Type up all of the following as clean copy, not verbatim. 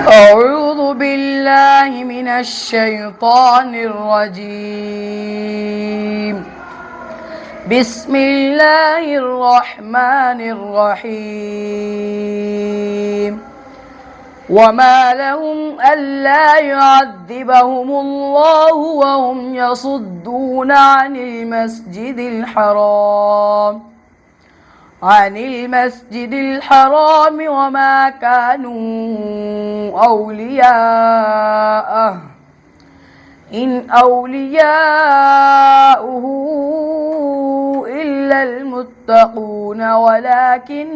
أعوذ بالله من الشيطان الرجيم. بسم الله الرحمن الرحيم. وما لهم ألا يعذبهم الله وهم يصدون عن المسجد الحرام وما كانوا أولياءه إن أولياؤه إلا المتقون ولكن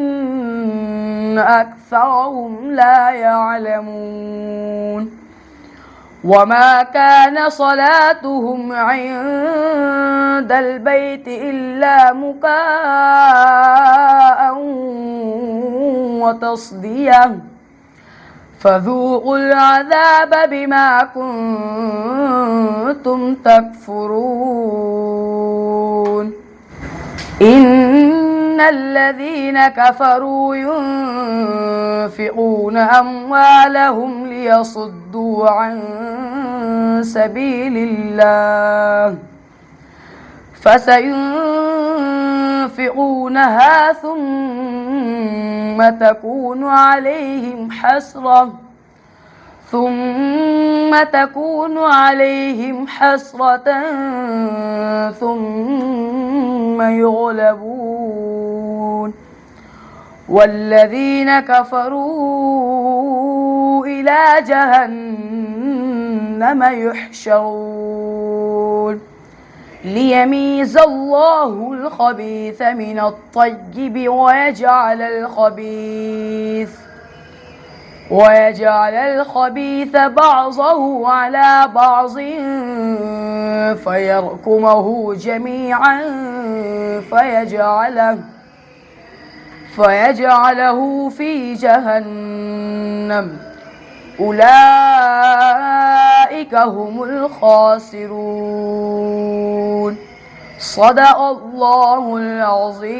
أكثرهم لا يعلمون. وما كان صلاتهم عند البيت إلا مكاء وتصدية فذوقوا العذاب بما كنتم تكفرون. إن الذين كفروا ينفقون أموالهم ليصدوا عن سبيل الله فسينفقونها ثم تكون عليهم حسرة ثم يغلبون والذين كفروا إلى جهنم يحشرون ليميز الله الخبيث من الطيب ويجعل الخبيث بعضه على بعض فيركمه جميعا فيجعله في جهنم أولئك هم الخاسرون. صدق الله العظيم.